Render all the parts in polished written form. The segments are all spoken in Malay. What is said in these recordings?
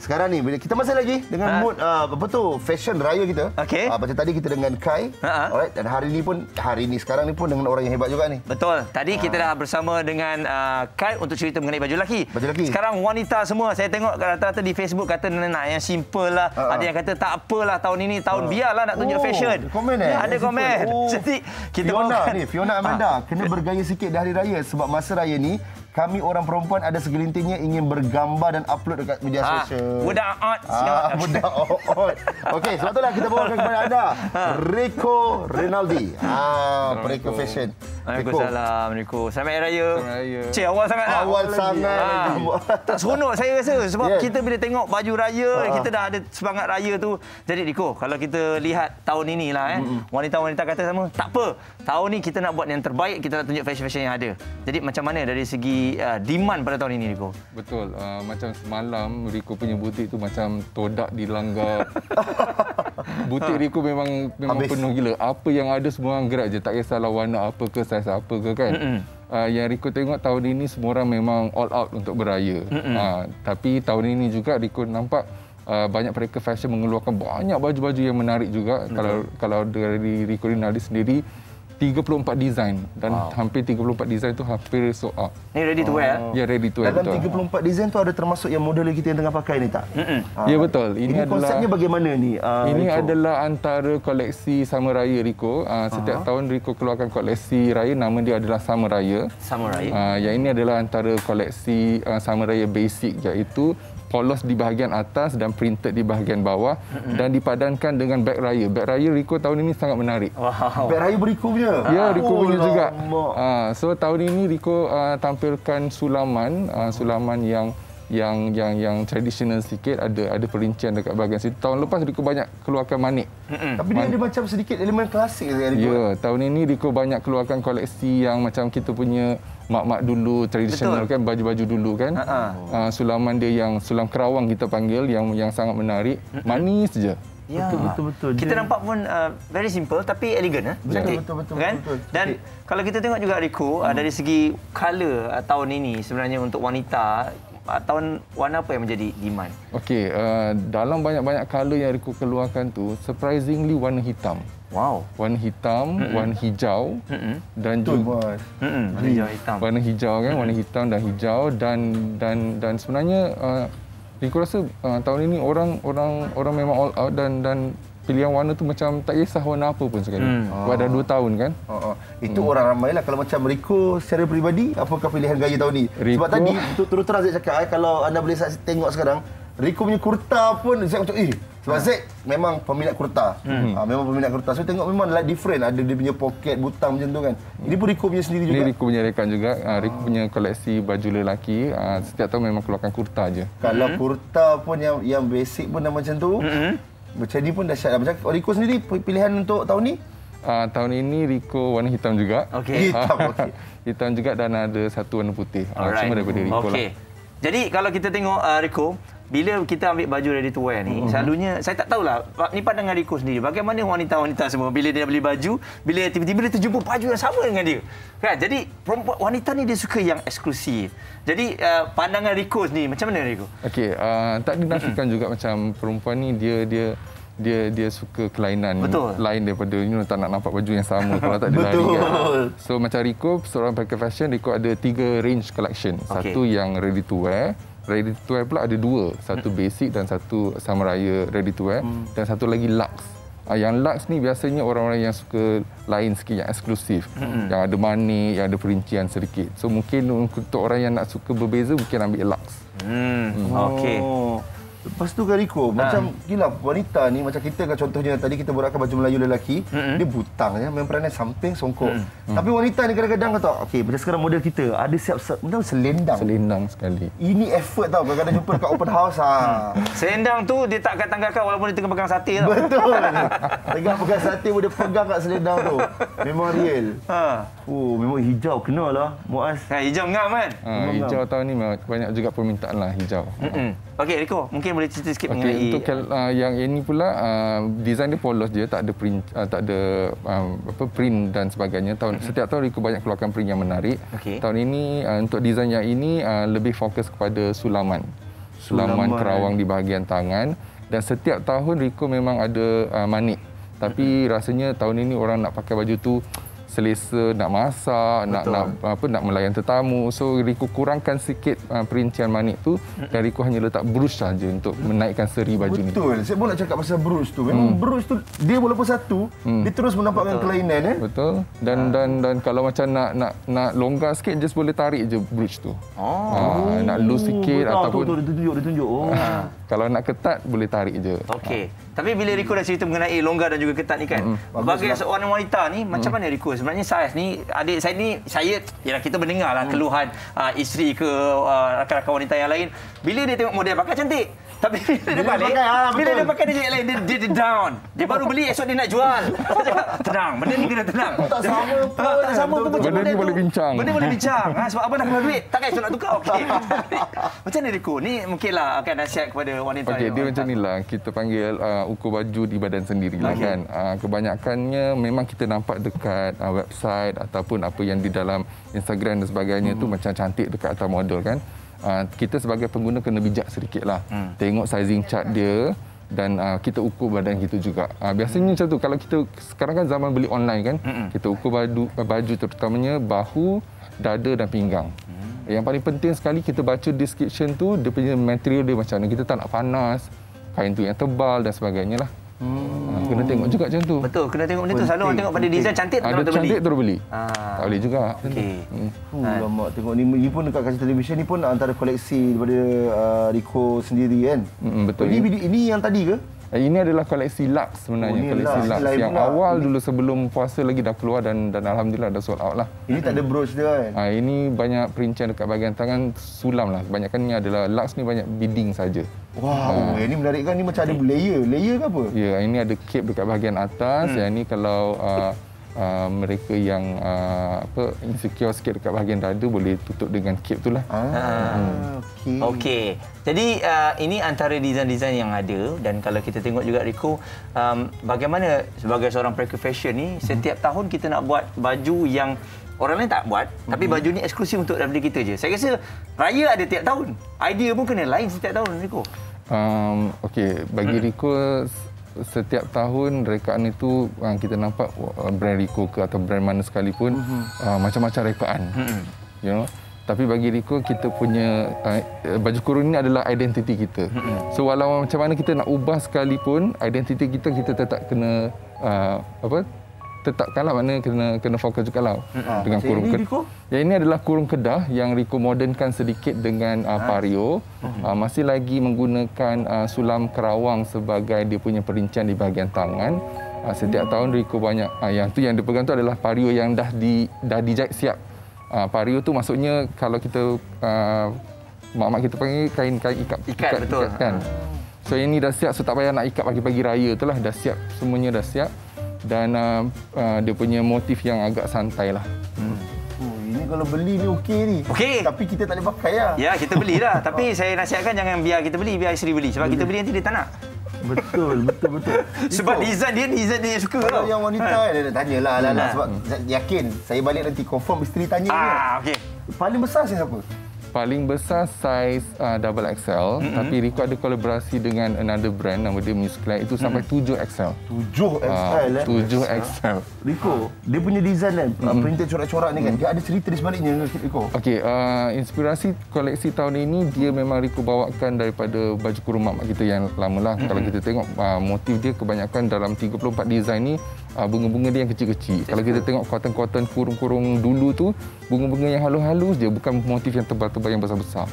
sekarang ni kita masih lagi dengan mood apa tu fashion raya kita. Okey. Macam tadi kita dengan Kai. Alright, dan hari ni sekarang ni pun dengan orang yang hebat juga ni. Betul. Tadi kita dah bersama dengan Kai untuk cerita mengenai baju lelaki. Baju lelaki. Sekarang wanita semua saya tengok rata-rata di Facebook kata nak yang simple lah. Ada yang kata tak apalah tahun ini tahun biarlah nak tunjuk fashion. Komen Ya, ada komen. Jadi kita Fiona Amanda kena bergaya sikit di hari raya sebab masa raya ni kami orang perempuan ada segelintirnya ingin bergambar dan upload dekat media sosial. Budak art. Budak art. Okey, sebab itulah kita bawakan kepada anda Rico Rinaldi. Rico Fashion. Waalaikumsalam, Rico. Selamat Hari Raya. Selamat Raya. Cik, awal sangat. Awal sangat. Tak seronok saya rasa sebab kita bila tengok baju raya, kita dah ada semangat raya tu. Jadi Rico, kalau kita lihat tahun inilah wanita-wanita kata sama, tak apa. Tahun ni kita nak buat yang terbaik, kita nak tunjuk fashion-fashion yang ada. Jadi macam mana dari segi demand pada tahun ini, Rico? Betul. Macam semalam Rico punya butik tu macam todak dilanggar. Butik Rico memang penuh gila. Apa yang ada semua orang gerak je. Tak kisahlah warna apa ke, saiz apa ke kan. Yang Rico tengok tahun ini semua orang memang all out untuk beraya. Tapi tahun ini juga Rico nampak banyak mereka fashion mengeluarkan banyak baju-baju yang menarik juga. Kalau dari Rico Rinaldi sendiri 34 design dan hampir 34 design tu hampir sold out. Ni ready to wear? Ya, ready to wear. Dalam betul. 34 design tu ada termasuk yang model kita yang tengah pakai ni tak? Ya, betul. Ini konsepnya bagaimana ni? Ini Rico? adalah antara koleksi Summer Raya Rico. Setiap tahun Rico keluarkan koleksi raya, nama dia adalah Summer Raya. Summer Raya. Yang ini adalah antara koleksi Summer Raya basic, iaitu polos di bahagian atas dan printed di bahagian bawah dan dipadankan dengan beg raya. Beg raya Rico tahun ini sangat menarik. Wow. Beg raya Rico punya? Ya, Rico punya juga. So tahun ini Rico tampilkan sulaman yang tradisional sikit, ada perincian dekat bahagian situ. Tahun lepas Rico banyak keluarkan manik. Tapi dia ada macam sedikit elemen klasik Rico. Ya, tahun ini Rico banyak keluarkan koleksi yang macam kita punya mak-mak dulu tradisional kan, baju-baju dulu kan. Sulaman dia yang sulam kerawang kita panggil, yang sangat menarik, manis je. Ya. Betul. Kita nampak pun very simple tapi elegan. Betul. Kan? Dan kalau kita tengok juga Rico, dari segi colour tahun ini sebenarnya untuk wanita, tahun warna apa yang menjadi demand? Okey, dalam banyak-banyak colour yang Rico keluarkan tu, surprisingly warna hitam. Wow. Warna hitam, warna hijau dan juga hijau hitam. Warna hijau kan, warna hitam dan hijau dan sebenarnya Rico rasa tahun ini orang memang all out dan pilihan warna tu macam tak kisah warna apa pun sekali. Sebab dah 2 tahun kan. Itu orang ramai lah. Kalau macam Rico secara peribadi, apakah pilihan gaya tahun ni? Sebab tadi, terus terang saya cakap, kalau anda boleh tengok sekarang, Rico punya kurta pun, saya macam, sebab Zack memang peminat kurta. Memang peminat kurta. So tengok memang like different. Ada dia punya poket, butang macam tu kan. Ini pun Rico punya sendiri juga. Ini Rico punya rekan juga. Rico punya koleksi baju lelaki. Setiap tahun memang keluarkan kurta je. Kalau kurta pun yang basic pun dah macam tu. Macam ni pun dahsyat. Macam Rico sendiri pilihan untuk tahun ni? Tahun ini Rico warna hitam juga. Hitam, hitam juga dan ada satu warna putih. Semua daripada Rico lah. Jadi kalau kita tengok Rico, bila kita ambil baju ready to wear ni, selalunya saya tak tahulah, ni pandangan Rico sendiri. Bagaimana wanita-wanita semua bila dia beli baju, bila tiba-tiba dia terjumpa baju yang sama dengan dia. Kan? Jadi perempuan wanita ni dia suka yang eksklusif. Jadi pandangan Rico sendiri macam mana Rico? Okey, tak dinafikan juga macam perempuan ni dia suka kelainan lain daripada tak nak nampak baju yang sama kalau tak dia lari kan. So macam Rico, seorang packer fashion, Rico ada 3 range collection. Satu yang ready to wear. Ready to wear pula ada 2. Satu basic dan satu Summer Raya ready to wear. Dan satu lagi luxe. Yang luxe ni biasanya orang-orang yang suka lain sikit, yang eksklusif. Yang ada manik, yang ada perincian sedikit. So mungkin untuk orang yang nak suka berbeza, mungkin ambil luxe. Okey. Lepas tu kan Rico, macam gila wanita ni, macam kita kan contohnya tadi kita borakkan baju Melayu lelaki, dia butang ya, main peranan samping songkok. Tapi wanita ni kadang-kadang kata, okey macam sekarang model kita ada siap macam selendang. Selendang sekali. Ini effort tau, kadang-kadang jumpa dekat open house Selendang tu dia tak akan tanggalkan walaupun dia tengah pegang sate tau. Betul. Tengah pegang sate pun dia pegang kat selendang tu. Memang real. Memang hijau kenalah Muaz. Hijau ngam kan? Hijau tahun ni banyak juga permintaan lah hijau. Okey Rico, mungkin boleh cerita sikit mengenai untuk yang ini pula design dia polos je, tak ada print, print dan sebagainya. Setiap tahun Rico banyak keluarkan print yang menarik. Tahun ini untuk design yang ini lebih fokus kepada sulaman sulaman kerawang di bahagian tangan. Dan setiap tahun Rico memang ada manik. Tapi rasanya tahun ini orang nak pakai baju tu selesa, nak masak, nak melayan tetamu. So Rico kurangkan sikit perincian manik tu dan Rico hanya letak brush saja untuk menaikkan seri baju ni. Betul. Saya pun nak cakap pasal brush tu. Memang brush tu dia walaupun satu, dia terus menampakkan kelainan Betul. Dan kalau macam nak longgar sikit just boleh tarik je brush tu. Nak loose sikit ataupun dia tunjuk. kalau nak ketat boleh tarik je. Okey. Tapi bila Rico dah cerita mengenai longgar dan juga ketat ni kan, bagi seorang wanita ni macam mana Rico? Sebenarnya saya ni, adik saya ni, yalah kita mendengarlah keluhan isteri ke rakan-rakan wanita yang lain. Bila dia tengok model pakai cantik, tapi bila dia balik, bila dia pakai dia lain, dia down. Dia baru beli, esok dia nak jual. Tenang, benda ni kena tenang. Tak sama pun macam benda ni boleh bincang. Benda boleh bincang. Sebab abang dah keluar duit, takkan esok nak tukar. Okey. Macam mana Rico? Ni mungkinlah akan nasihat kepada wanita. Okey, dia macam inilah. Kita panggil ukur baju di badan sendirilah kan. Kebanyakannya memang kita nampak dekat website ataupun apa yang di dalam Instagram dan sebagainya tu macam cantik dekat atas model kan. Kita sebagai pengguna kena bijak sedikitlah. Tengok sizing chart dia dan kita ukur badan kita juga. Biasanya macam tu kalau kita sekarang kan zaman beli online kan. Kita ukur baju terutamanya bahu, dada dan pinggang. Yang paling penting sekali kita baca description tu, dia punya material dia macam mana. Kita tak nak panas, kain tu yang tebal dan sebagainya lah. Kena tengok juga macam tu. Betul, kena tengok benda tu. Selalu orang tengok pada design cantik tu ada cantik terus beli. Tak boleh juga. Okey. Lama tengok ni pun dekat kaca televisyen ni pun antara koleksi daripada Rico sendiri kan. Betul. Ini yang tadi ke? Ini adalah koleksi Lux sebenarnya. Koleksi Lux yang awal dulu sebelum puasa lagi dah keluar dan alhamdulillah dah sold out lah. Ini tak ada brooch dia kan? Ini banyak perincian dekat bahagian tangan sulam lah. Kebanyakannya adalah Lux ni banyak beading saja. Wow, ini menarik kan? Ni macam ada layer. Layer ke apa? Ya, ini ada cape dekat bahagian atas. Yang ni kalau mereka yang insecure sikit dekat bahagian dada boleh tutup dengan cape tu lah. Okey. Jadi ini antara design-design yang ada dan kalau kita tengok juga Rico, bagaimana sebagai seorang pelaku fashion ni setiap tahun kita nak buat baju yang orang lain tak buat, tapi baju ni eksklusif untuk daripada kita je. Saya rasa raya ada tiap tahun. Idea pun kena lain setiap tahun Rico. Okey, bagi Rico setiap tahun rekaan itu kita nampak brand Rico ke atau brand mana sekalipun macam-macam rekaan. You know? Tapi bagi Rico kita punya baju kurung ini adalah identiti kita. So walau macam mana kita nak ubah sekalipun identiti kita tetap kena tetapkanlah, mana kena fokus juga lah dengan kurung Kedah. Yang ini adalah kurung Kedah yang Rico modernkan sedikit dengan pario. Masih lagi menggunakan sulam kerawang sebagai dia punya perincian di bahagian tangan. Setiap tahun Rico banyak yang dipegang tu adalah pario yang dah dijahit siap. Pario tu maksudnya kalau kita mak-mak kita panggil kain ikat betul kan. So ini dah siap, so tak payah nak ikat pagi-pagi raya tu lah, dah siap, semuanya dah siap. Dan dia punya motif yang agak santai lah. Ini kalau beli ni okey ni. Okey. Tapi kita tak boleh pakai lah. Ya, kita belilah. Tapi saya nasihatkan jangan biar kita beli, biar isteri beli. Sebab kita beli nanti dia tak nak. Betul. Sebab design dia suka. Kalau yang wanita dia tanyalah sebab yakin saya balik nanti confirm isteri tanya dia. Okey. Paling besar siapa? Paling besar saiz double XL, tapi Rico ada kolaborasi dengan another brand nama dia Musclad, itu sampai 7XL. 7XL 7XL. Rico, dia punya design kan, printed corak-corak ni kan, dia ada cerita di sebaliknya Rico. Okey, inspirasi koleksi tahun ini dia memang Rico bawakan daripada baju kurung mak kita yang lama lah. Kalau kita tengok motif dia kebanyakan dalam 34 design ni bunga-bunga dia yang kecil-kecil. Kalau kita tengok cotton kurung-kurung dulu tu, bunga-bunga yang halus-halus dia, bukan motif yang tebal-tebal yang besar-besar.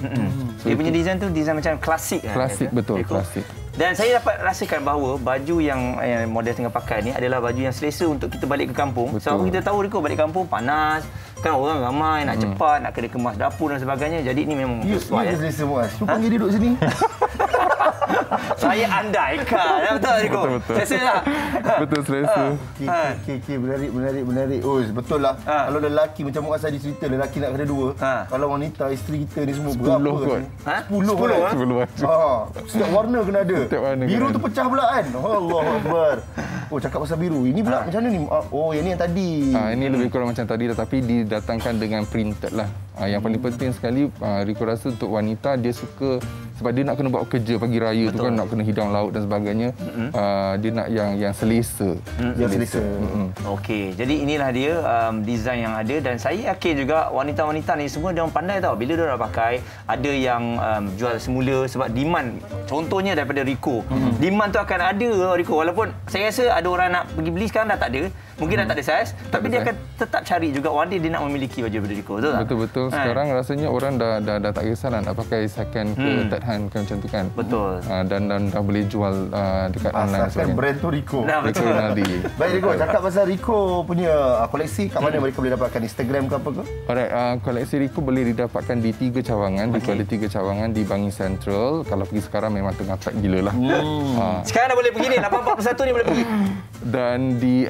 So dia punya design tu design macam klasik. Klasik, betul, klasik. Dan saya dapat rasakan bahawa baju yang model tengah pakai ni adalah baju yang selesa untuk kita balik ke kampung. Sebab kita tahu Rico balik kampung panas, kan orang ramai, nak cepat, nak kena kemas dapur dan sebagainya. Jadi ni memang sesuai. Ya, selesa Muaz. Cuba panggil duduk sini. Saya andaikan. Betul Rico? Betul. Selesa tak? Betul, selesa. Okey, menarik. Oh, betul lah. Kalau lelaki macam Muaz tadi cerita, lelaki nak kena dua. Kalau wanita, isteri kita ni semua berapa? 10 kot. 10 baju. Setiap warna kena ada. Biru tu pecah pula kan. Allahuakbar. Oh, cakap pasal biru. Ini pula macam mana ni? Oh, yang ni yang tadi. Ini lebih kurang macam tadi tetapi didatangkan dengan printed lah. Yang paling penting sekali, Rico rasa untuk wanita, dia suka sebab dia nak kena buat kerja pagi raya tu kan, nak kena hidang laut dan sebagainya. Dia nak yang selesa. Yang selesa. Okey, jadi inilah dia design yang ada dan saya yakin juga wanita-wanita ni semua dia orang pandai tahu bila dia dah pakai, ada yang jual semula sebab demand. Contohnya daripada Rico. Demand tu akan ada Rico, walaupun saya rasa ada orang nak pergi beli sekarang dah tak ada. Mungkin dah tak ada saiz, tapi dia akan tetap cari juga one day dia nak memiliki baju daripada Rico, betul tak? Betul-betul. Sekarang rasanya orang dah tak kisahlah nak pakai second ke third hand kan, macam tu kan. Betul. Dan dah boleh jual dekat online sebagainya. Asalkan brand tu Rico. Nah, betul. Baik Rico, cakap pasal Rico punya koleksi, kat mana mereka boleh dapatkan? Instagram ke apa ke? Alright, koleksi Rico boleh didapatkan di 3 cawangan. Rico ada 3 cawangan di Bangi Central. Kalau pergi sekarang memang tengah pack gila lah. Sekarang dah boleh pergi ni, 841 ni boleh pergi. Dan di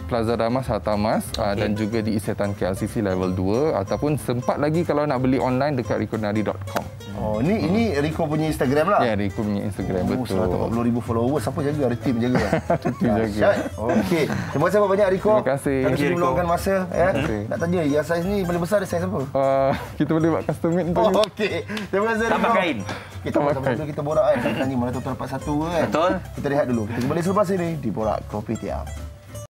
Plaza Damas, Hartamas, dan juga di Isetan KLCC level 2, ataupun sempat lagi kalau nak beli online dekat riconadi.com. Oh, ini Rico punya Instagram lah. Ya, Rico punya Instagram, betul. 140,000 followers. Siapa jaga? Ada tim jaga. Tim jaga. Okey. Terima kasih banyak Rico. Terima kasih. Kami sudah meluangkan masa. Nak tanya, yang saiz ni paling besar dia saiz apa? Kita boleh buat custom made untuk you. Okey. Terima kasih Rico. Tambah kain. Kita sama-sama dulu kita borak kan. Kita tanya mana tuan-tuan dapat satu kan. Betul. Kita rehat dulu. Kita kembali selepas ini di Borak Kopitiam.